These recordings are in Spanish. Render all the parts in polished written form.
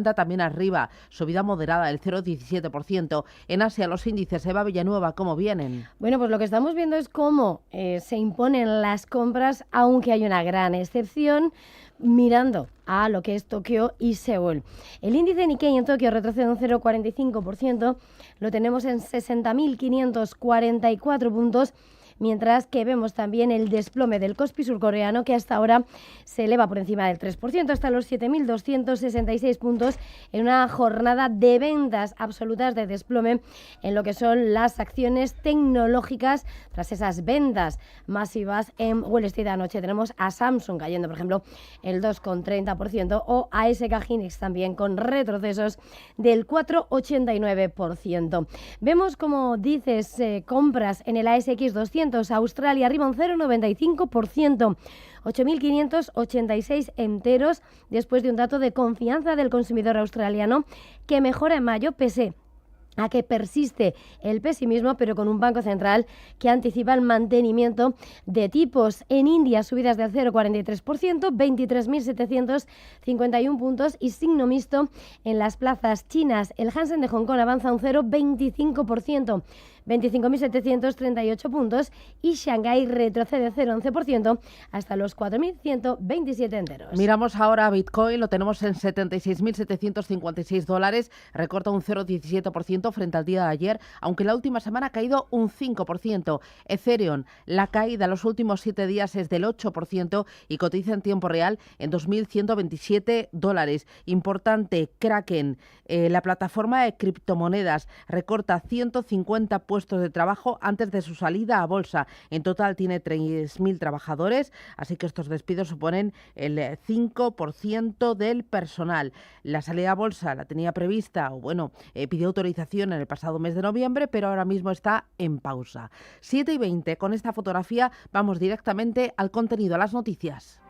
también arriba, subida moderada del 0,17%. En Asia los índices, Eva Villanueva, ¿cómo vienen? Bueno, pues lo que estamos viendo es cómo se imponen las compras, aunque hay una gran excepción, mirando a lo que es Tokio y Seúl. El índice Nikkei en Tokio retrocede un 0,45%, lo tenemos en 60.544 puntos, mientras que vemos también el desplome del Kospi surcoreano, que hasta ahora se eleva por encima del 3%, hasta los 7.266 puntos, en una jornada de ventas absolutas de desplome en lo que son las acciones tecnológicas tras esas ventas masivas en Wall Street anoche. Tenemos a Samsung cayendo, por ejemplo, el 2,30%, o a ASK Hynix también con retrocesos del 4,89%. Vemos, como dices, compras en el ASX 200, Australia arriba un 0,95%, 8.586 enteros, después de un dato de confianza del consumidor australiano que mejora en mayo, pese a que persiste el pesimismo, pero con un Banco Central que anticipa el mantenimiento de tipos. En India, subidas del 0,43%, 23.751 puntos, y signo mixto en las plazas chinas. El Hansen de Hong Kong avanza un 0,25%, 25.738 puntos, y Shanghái retrocede 0,11% hasta los 4.127 enteros. Miramos ahora a Bitcoin, lo tenemos en $76.756, recorta un 0,17% frente al día de ayer, aunque la última semana ha caído un 5%. Ethereum, la caída los últimos 7 días es del 8% y cotiza en tiempo real en $2.127. Importante, Kraken, la plataforma de criptomonedas, recorta 150 puestos de trabajo antes de su salida a bolsa. En total tiene 3.000 trabajadores, así que estos despidos suponen el 5% del personal. La salida a bolsa la tenía prevista, pidió autorización en el pasado mes de noviembre, pero ahora mismo está en pausa. 7:20, con esta fotografía vamos directamente al contenido, a las noticias.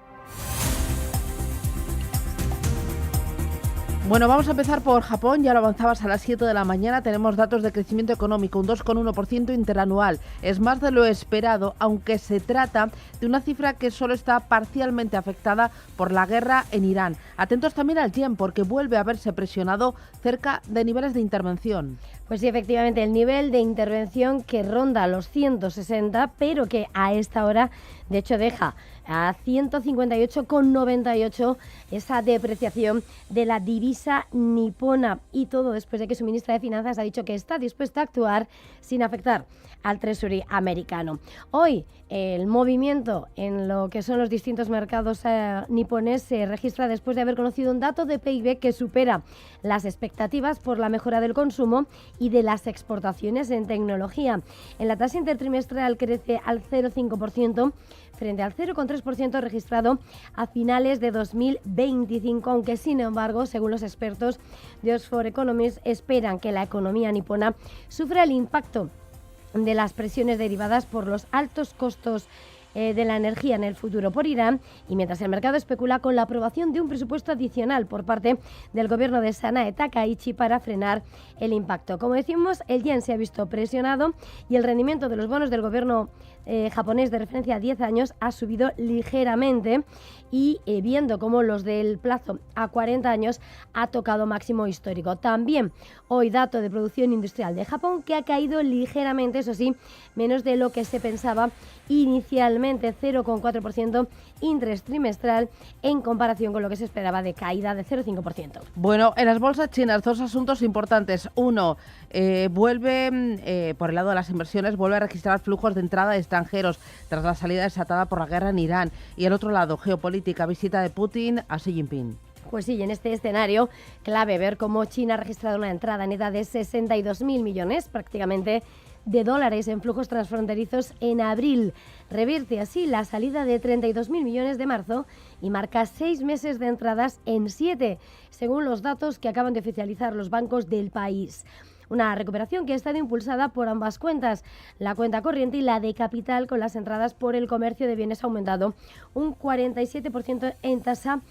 Bueno, vamos a empezar por Japón, ya lo avanzabas a las 7 de la mañana, tenemos datos de crecimiento económico, un 2,1% interanual, es más de lo esperado, aunque se trata de una cifra que solo está parcialmente afectada por la guerra en Irán. Atentos también al yen, porque vuelve a verse presionado cerca de niveles de intervención. Pues sí, efectivamente, el nivel de intervención que ronda los 160, pero que a esta hora, de hecho, deja a 158,98 esa depreciación de la divisa nipona, y todo después de que su ministra de Finanzas ha dicho que está dispuesta a actuar sin afectar al Treasury americano. Hoy el movimiento en lo que son los distintos mercados nipones se registra después de haber conocido un dato de PIB que supera las expectativas por la mejora del consumo y de las exportaciones en tecnología. En la tasa intertrimestral crece al 0,5% frente al 0,3% registrado a finales de 2025, aunque sin embargo, según los expertos de Oxford Economics, esperan que la economía nipona sufra el impacto de las presiones derivadas por los altos costos de la energía en el futuro por Irán, y mientras el mercado especula con la aprobación de un presupuesto adicional por parte del gobierno de Sanae Takaichi para frenar el impacto. Como decimos, el yen se ha visto presionado y el rendimiento de los bonos del gobierno japonés de referencia a 10 años ha subido ligeramente, y viendo cómo los del plazo a 40 años ha tocado máximo histórico. También hoy dato de producción industrial de Japón, que ha caído ligeramente, eso sí, menos de lo que se pensaba inicialmente, 0,4% intratrimestral en comparación con lo que se esperaba de caída de 0,5%. Bueno, en las bolsas chinas, dos asuntos importantes. Uno, vuelve, por el lado de las inversiones, vuelve a registrar flujos de entrada de extranjeros tras la salida desatada por la guerra en Irán. Y el otro lado, geopolítica, visita de Putin a Xi Jinping. Pues sí, en este escenario clave ver cómo China ha registrado una entrada neta de 62.000 millones, prácticamente, de dólares en flujos transfronterizos en abril. Revierte así la salida de 32.000 millones de marzo y marca 6 meses de entradas en 7, según los datos que acaban de oficializar los bancos del país. Una recuperación que ha estado impulsada por ambas cuentas, la cuenta corriente y la de capital, con las entradas por el comercio de bienes aumentado un 47% en tasa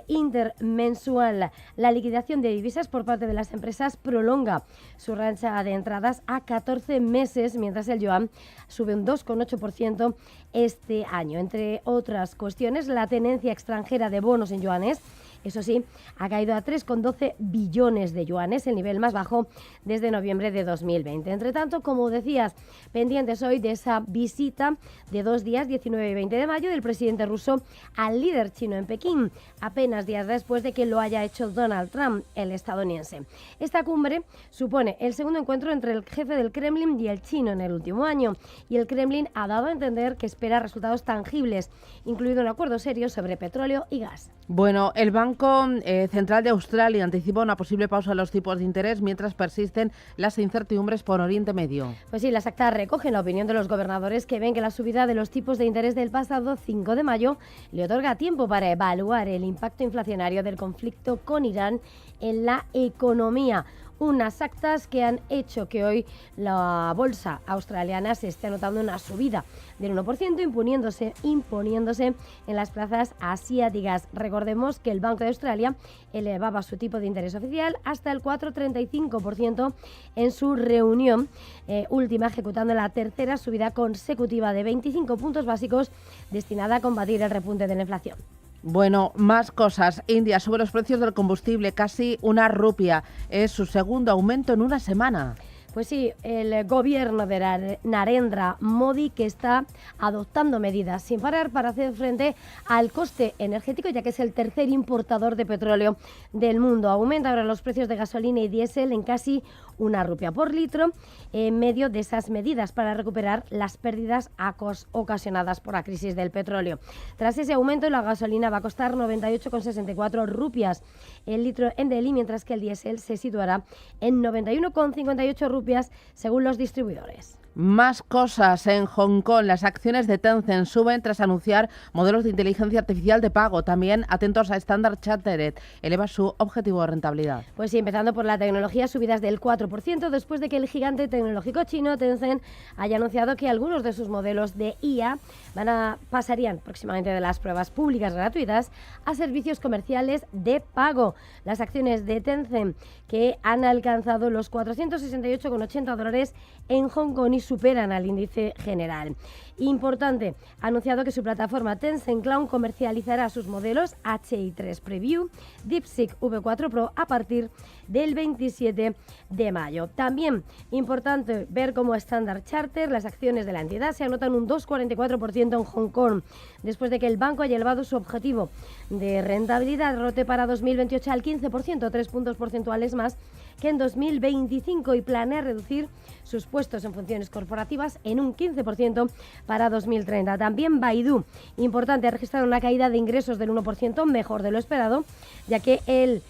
intermensual. La liquidación de divisas por parte de las empresas prolonga su racha de entradas a 14 meses, mientras el yuan sube un 2,8% este año. Entre otras cuestiones, la tenencia extranjera de bonos en yuanes Eso sí, ha caído a 3,12 billones de yuanes, el nivel más bajo desde noviembre de 2020. Entre tanto, como decías, pendientes hoy de esa visita de 2 días, 19 y 20 de mayo, del presidente ruso al líder chino en Pekín, apenas días después de que lo haya hecho Donald Trump, el estadounidense. Esta cumbre supone el segundo encuentro entre el jefe del Kremlin y el chino en el último año, y el Kremlin ha dado a entender que espera resultados tangibles, incluido un acuerdo serio sobre petróleo y gas. Bueno, el Banco Central de Australia anticipa una posible pausa en los tipos de interés mientras persisten las incertidumbres por Oriente Medio. Pues sí, las actas recogen la opinión de los gobernadores, que ven que la subida de los tipos de interés del pasado 5 de mayo le otorga tiempo para evaluar el impacto inflacionario del conflicto con Irán en la economía. Unas actas que han hecho que hoy la bolsa australiana se esté anotando una subida del 1%, imponiéndose en las plazas asiáticas. Recordemos que el Banco de Australia elevaba su tipo de interés oficial hasta el 4,35% en su reunión última, ejecutando la tercera subida consecutiva de 25 puntos básicos destinada a combatir el repunte de la inflación. Bueno, más cosas. India sube los precios del combustible, casi una rupia. Es su segundo aumento en una semana. Pues sí, el gobierno de Narendra Modi, que está adoptando medidas sin parar para hacer frente al coste energético, ya que es el tercer importador de petróleo del mundo. Aumenta ahora los precios de gasolina y diésel en casi una rupia por litro, en medio de esas medidas para recuperar las pérdidas ocasionadas por la crisis del petróleo. Tras ese aumento, la gasolina va a costar 98,64 rupias el litro en Delhi, mientras que el diésel se situará en 91,58 rupias según los distribuidores. Más cosas. En Hong Kong, las acciones de Tencent suben tras anunciar modelos de inteligencia artificial de pago. También, atentos a Standard Chartered, eleva su objetivo de rentabilidad. Pues sí, empezando por la tecnología, subidas del 4%, después de que el gigante tecnológico chino Tencent haya anunciado que algunos de sus modelos de IA pasarían próximamente de las pruebas públicas gratuitas a servicios comerciales de pago. Las acciones de Tencent, que han alcanzado los $468,80 en Hong Kong y superan al índice general. Importante, ha anunciado que su plataforma Tencent Cloud comercializará sus modelos HI3 Preview, DeepSeek V4 Pro a partir del 27 de mayo. También importante ver cómo Standard Chartered, las acciones de la entidad se anotan un 2,44% en Hong Kong, después de que el banco haya elevado su objetivo de rentabilidad ROTE para 2028 al 15%, 3 puntos porcentuales más que en 2025, y planea reducir sus puestos en funciones corporativas en un 15% para 2030. También Baidu, importante, ha registrado una caída de ingresos del 1%, mejor de lo esperado, ya que el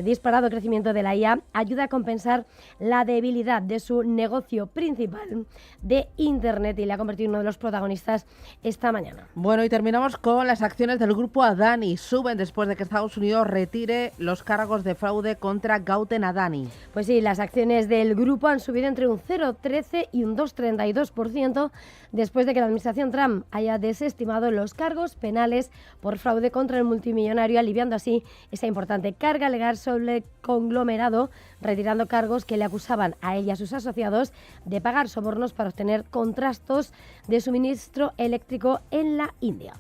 disparado crecimiento de la IA ayuda a compensar la debilidad de su negocio principal de Internet y le ha convertido en uno de los protagonistas esta mañana. Bueno, y terminamos con las acciones del grupo Adani. Suben después de que Estados Unidos retire los cargos de fraude contra Gautam Adani. Pues sí, las acciones del grupo han subido entre un 0,13 y un 2,32% después de que la administración Trump haya desestimado los cargos penales por fraude contra el multimillonario, aliviando así esa importante carga legal sobre el conglomerado, retirando cargos que le acusaban a él y a sus asociados de pagar sobornos para obtener contratos de suministro eléctrico en la India.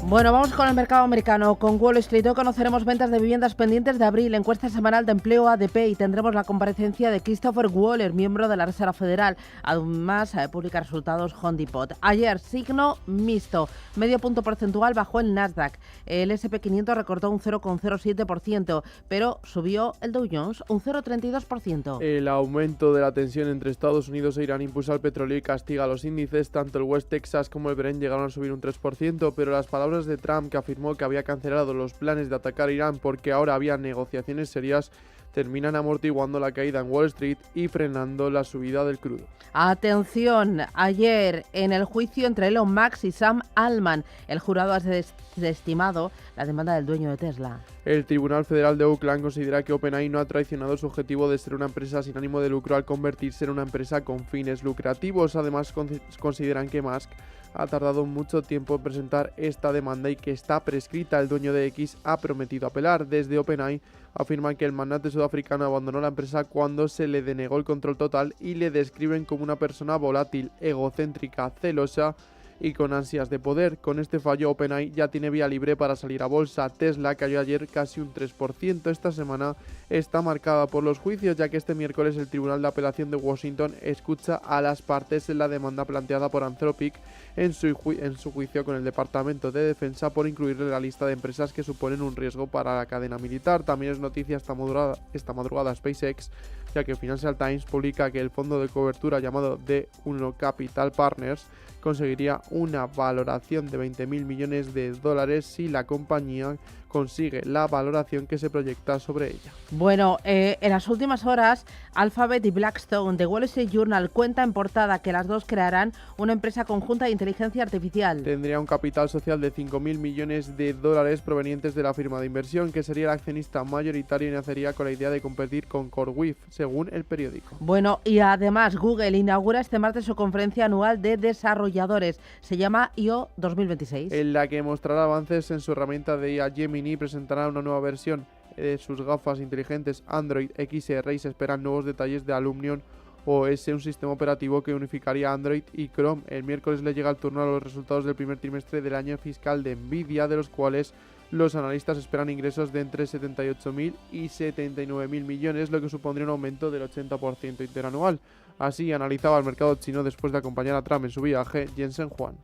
Bueno, vamos con el mercado americano. Con Wall Street hoy conoceremos ventas de viviendas pendientes de abril, encuesta semanal de empleo ADP, y tendremos la comparecencia de Christopher Waller, miembro de la Reserva Federal. Además, publica resultados Home Depot. Ayer, signo mixto. Medio punto porcentual bajó el Nasdaq. El S&P 500 recortó un 0,07%, pero subió el Dow Jones un 0,32%. El aumento de la tensión entre Estados Unidos e Irán impulsa el petróleo y castiga los índices. Tanto el West Texas como el Brent llegaron a subir un 3%, pero las palabras de Trump, que afirmó que había cancelado los planes de atacar a Irán porque ahora había negociaciones serias, terminan amortiguando la caída en Wall Street y frenando la subida del crudo. Atención, ayer en el juicio entre Elon Musk y Sam Altman, el jurado ha desestimado la demanda del dueño de Tesla. El Tribunal Federal de Oakland considera que OpenAI no ha traicionado su objetivo de ser una empresa sin ánimo de lucro al convertirse en una empresa con fines lucrativos. Además, consideran que Musk ha tardado mucho tiempo en presentar esta demanda y que está prescrita. El dueño de X ha prometido apelar. Desde OpenAI afirman que el magnate sudafricano abandonó la empresa cuando se le denegó el control total y le describen como una persona volátil, egocéntrica, celosa y con ansias de poder. Con este fallo, OpenAI ya tiene vía libre para salir a bolsa. Tesla cayó ayer casi un 3%. Esta semana está marcada por los juicios, ya que este miércoles el Tribunal de Apelación de Washington escucha a las partes en la demanda planteada por Anthropic en su juicio con el Departamento de Defensa por incluirle en la lista de empresas que suponen un riesgo para la cadena militar. También es noticia esta madrugada SpaceX, ya que Financial Times publica que el fondo de cobertura llamado D1 Capital Partners conseguiría una valoración de 20.000 millones de dólares si la compañía consigue la valoración que se proyecta sobre ella. Bueno, en las últimas horas, Alphabet y Blackstone de Wall Street Journal cuenta en portada que las dos crearán una empresa conjunta de inteligencia artificial. Tendría un capital social de 5.000 millones de dólares provenientes de la firma de inversión, que sería el accionista mayoritario y nacería con la idea de competir con CoreWeave, según el periódico. Bueno, y además Google inaugura este martes su conferencia anual de desarrolladores. Se llama I/O 2026. En la que mostrará avances en su herramienta de IA Gemini, presentará una nueva versión de sus gafas inteligentes Android XR y se esperan nuevos detalles de Alumnion OS, un sistema operativo que unificaría Android y Chrome. El miércoles le llega el turno a los resultados del primer trimestre del año fiscal de Nvidia, de los cuales los analistas esperan ingresos de entre 78.000 y 79.000 millones, lo que supondría un aumento del 80% interanual. Así analizaba el mercado chino después de acompañar a Trump en su viaje, Jensen Huang.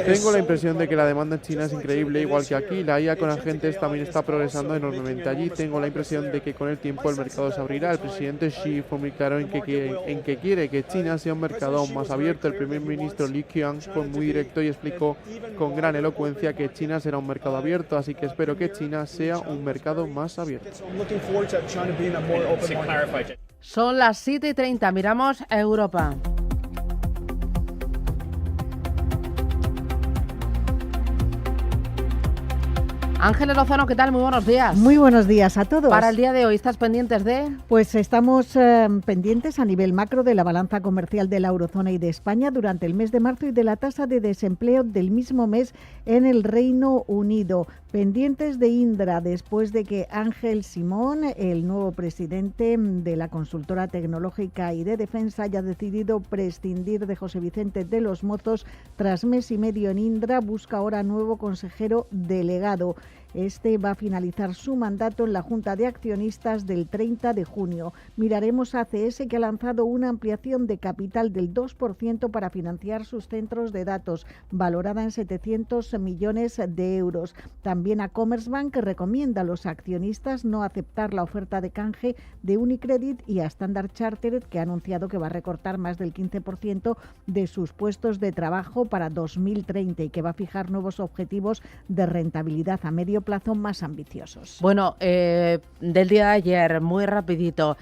Tengo la impresión de que la demanda en China es increíble, igual que aquí. La IA con agentes también está progresando enormemente allí. Tengo la impresión de que con el tiempo el mercado se abrirá. El presidente Xi fue muy claro en que quiere que China sea un mercado aún más abierto. El primer ministro Li Qiang fue muy directo y explicó con gran elocuencia que China será un mercado abierto, así que espero que China sea un mercado más abierto. Son las 7:30, miramos a Europa. Ángeles Lozano, ¿qué tal? Muy buenos días. Muy buenos días a todos. Para el día de hoy, ¿estás pendientes de...? Pues estamos pendientes a nivel macro de la balanza comercial de la eurozona y de España durante el mes de marzo y de la tasa de desempleo del mismo mes en el Reino Unido. Pendientes de Indra, después de que Ángel Simón, el nuevo presidente de la consultora tecnológica y de defensa, haya decidido prescindir de José Vicente de los Mozos tras mes y medio en Indra, busca ahora nuevo consejero delegado. Este va a finalizar su mandato en la Junta de Accionistas del 30 de junio. Miraremos a ACS, que ha lanzado una ampliación de capital del 2% para financiar sus centros de datos, valorada en 700 millones de euros. También a Commerzbank, que recomienda a los accionistas no aceptar la oferta de canje de Unicredit, y a Standard Chartered, que ha anunciado que va a recortar más del 15% de sus puestos de trabajo para 2030 y que va a fijar nuevos objetivos de rentabilidad a medio plazo más ambiciosos. Bueno, del día de ayer, muy rapidito,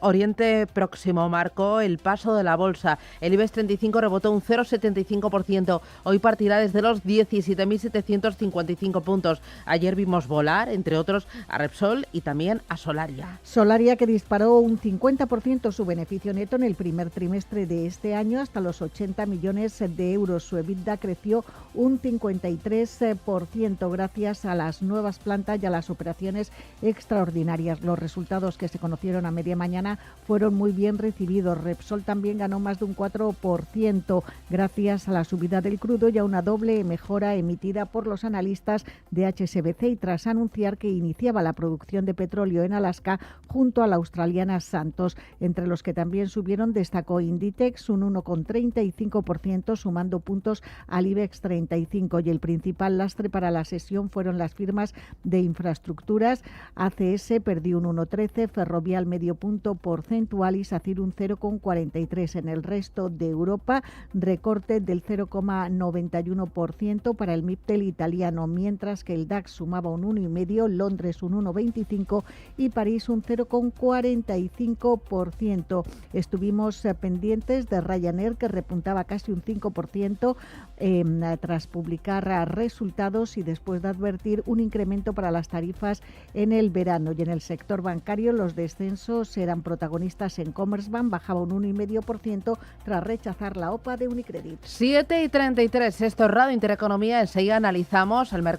Oriente Próximo marcó el paso de la bolsa. El IBEX 35 rebotó un 0,75%. Hoy partirá desde los 17.755 puntos. Ayer vimos volar, entre otros, a Repsol y también a Solaria. Solaria, que disparó un 50% su beneficio neto en el primer trimestre de este año hasta los 80 millones de euros. Su EBITDA creció un 53% gracias a las nuevas plantas y a las operaciones extraordinarias. Los resultados que se conocieron a media mañana fueron muy bien recibidos. Repsol también ganó más de un 4% gracias a la subida del crudo y a una doble mejora emitida por los analistas de HSBC, y tras anunciar que iniciaba la producción de petróleo en Alaska junto a la australiana Santos. Entre los que también subieron destacó Inditex un 1,35%, sumando puntos al IBEX 35, y el principal lastre para la sesión fueron las firmas de infraestructuras. ACS perdió un 1,13%, Ferrovial medio punto porcentual y SACIR un 0,43%. En el resto de Europa, recorte del 0,91% para el MIPTEL italiano, mientras que el DAX sumaba un 1,5%, Londres un 1,25% y París un 0,45%. Estuvimos pendientes de Ryanair, que repuntaba casi un 5% tras publicar resultados y después de advertir un incremento para las tarifas en el verano. Y en el sector bancario, los descensos eran protagonistas en Commerzbank, bajaba un 1,5% tras rechazar la OPA de Unicredit. 7:33, esto es Radio Intereconomía. Enseguida analizamos el mercado.